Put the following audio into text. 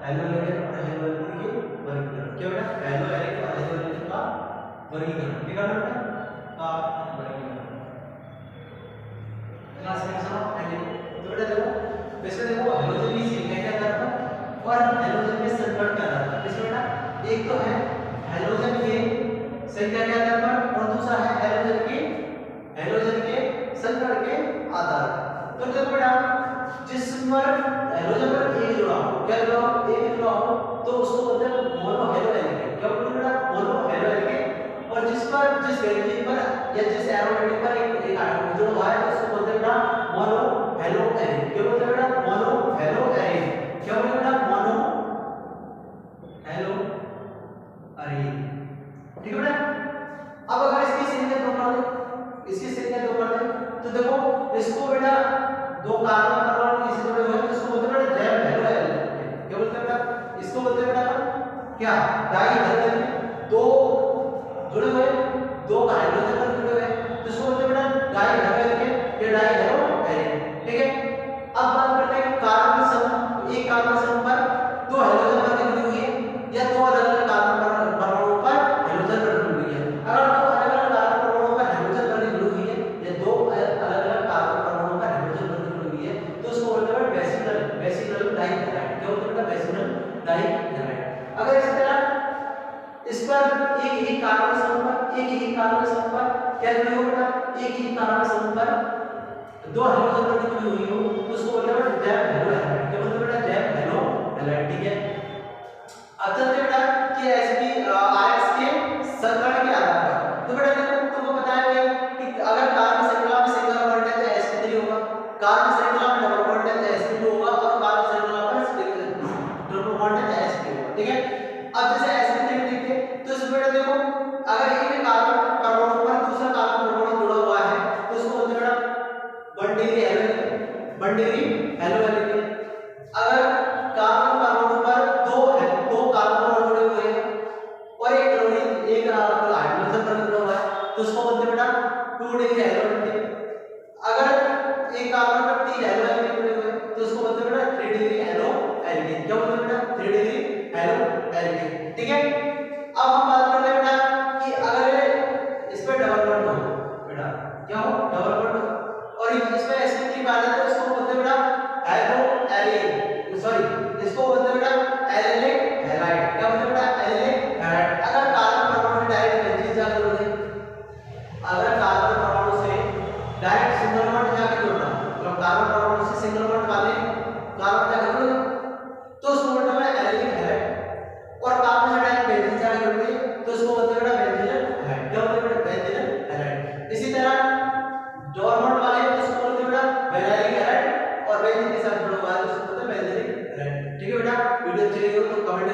Halogen और halogen के वर्गीकरण। क्या बेटा? हैलो हैलिक और हेलोजन का वर्गीकरण। क्या करना बेटा? का वर्गीकरण। क्लास में समझो पहले तो बेटा देखो वैसे देखो हैलोजन की संख्या के आधार पर और हैलोजन के संकरण के आधार पर। किस बेटा? एक तो है हैलोजन के संख्या के आधार पर और दूसरा है हैलोजन के संकरण के आधार पर। तो देखो बेटा जिस पर हैलोजन पर एक जुड़ा हो, क्या जुड़ा हो? एक जुड़ा हो तो उसको बोलते हैं मोनो हैलो एलिकेट। क्या बोलते हैं बेटा? Mono hello एलिकेट। और जिस बेंजीन पर या जिस एरोमेटिक पर एक आटम जुड़ा हुआ है तो उसको बोलते हैं बेटा मोनो हैलो एरिन। क्या बोलते हैं बेटा? Mono halo arene. क्या बोलते हैं बेटा? Mono halo arene. ठीक है बेटा? अब अगर इसकी संख्या दो कर दे, इसकी संख्या दो कर दे तो देखो इसको बेटा दो कार्बन परमाणु इसे जुड़े हुए हैं तो इसको बोलते हैं बेटा जैव हैलो एरिन। क्या बोलते हैं बेटा? इसको बोलते हैं बेटा क्या? Di halo arene. दो जुड़े हुए दो हाइड्रोजन पर जुड़े हुए तो इसको बोलते हैं बेटा डाई हैलो एरिन या डाई हैलो एरिन। ठीक है? अब बात करते हैं कार्बन समूह। एक कार्बन समूह पर दो हाइड्रोजन पर जुड़ी हुई है या दो अलग-अलग कार्बन परमाणु पर हाइड्रोजन पर जुड़ी हुई है। अगर दो अलग-अलग कार्बन परमाणु पर हाइड्रोजन पर जुड़ी हुई है या दो अलग-अलग कार्बन परमाणु पर हाइड्रोजन पर जुड़ी हुई है तो उसको बोलते हैं बेसिनल डाइहैलाइड। क्या बोलते हैं बेटा? बेसिनल डाइहैलाइड। अगर इस तरह इस पर एक ही कार्बन समूह पर क्या जुड़ी हो बेटा? एक ही कार्बन समूह पर दो हाइड्रोजन पर जुड़ी हुई हो तो उसको बोलते हैं बेटा जैव हैलो हैलाइड। क्या बोलते हैं बेटा? जैव हैलो हैलाइड। ठीक है? अब चलते बेटा कि sp RX के संकरण के आधार पर। तो बेटा देखो तुमको पता है कि अगर कार्बन श्रृंखला में सिंगल बॉन्ड है तो sp3 होगा, कार्बन श्रृंखला में डबल बॉन्ड है तो sp2 होगा और कार्बन श्रृंखला पर ट्रिपल बॉन्ड है तो sp होगा। ठीक है? अब जैसे sp3 में देखते तो इस बेटा देखो अगर एक कार्बन परमाणु पर दूसरा कार्बन परमाणु जुड़ा हुआ है तो उसको बोलते हैं बेटा वन डिग्री हैलो एलिकेट। अगर कार्बन परमाणु पर दो कार्बन परमाणु जुड़े हुए हैं और एक क्लोरीन एक हाइड्रोजन पर जुड़ा हुआ है तो उसको बोलते हैं बेटा 2 डिग्री हैलो एलिकेट। अगर एक कार्बन पर 3 हैलो एलिकेट जुड़े हुए हैं तो उसको बोलते हैं बेटा 3 डिग्री हैलो एलिकेट। क्या बोलते हैं बेटा? 3 डिग्री हैलो एलिकेट। ठीक है? अब हम बात करते हैं बेटा कि अगर इस पर डबल बॉन्ड हो बेटा, क्या हो? डबल बॉन्ड हो और इस पे sp3 आ जाए तो इसको बोलते हैं बेटा हैलो एरिन। सॉरी इसको बोलते हैं बेटा एलिलिक हैलाइड। क्या बोलते हैं बेटा? Allylic halide. अगर कार्बन परमाणु डायरेक्ट बेंजीन जाकर जुड़ जाए, अगर कार्बन परमाणु से डायरेक्ट सिंगल बॉन्ड जाकर जुड़ना मतलब कार्बन परमाणु से सिंगल बॉन्ड वाले कार्बन जाकर जुड़ तो उसको बोलते हैं एलिलिक हैलाइड। और कार्बन से डायरेक्ट बेंजीन जाकर जुड़ गए तो उसको बोलते हैं बेटा बेंजीनल हैलाइड। क्या बोलते हैं बेटा? बेंजीनल हैलाइड। इसी तरह डोरमॉन्ड वाले तो उसको बोलते हैं बेटा बेंजीलिक हैलाइड और बेंजीन के साथ जुड़ा हुआ है तो उसको बोलते हैं बेंजीलिक हैलाइड। ठीक है बेटा? वीडियो अच्छी लगी हो तो कमेंट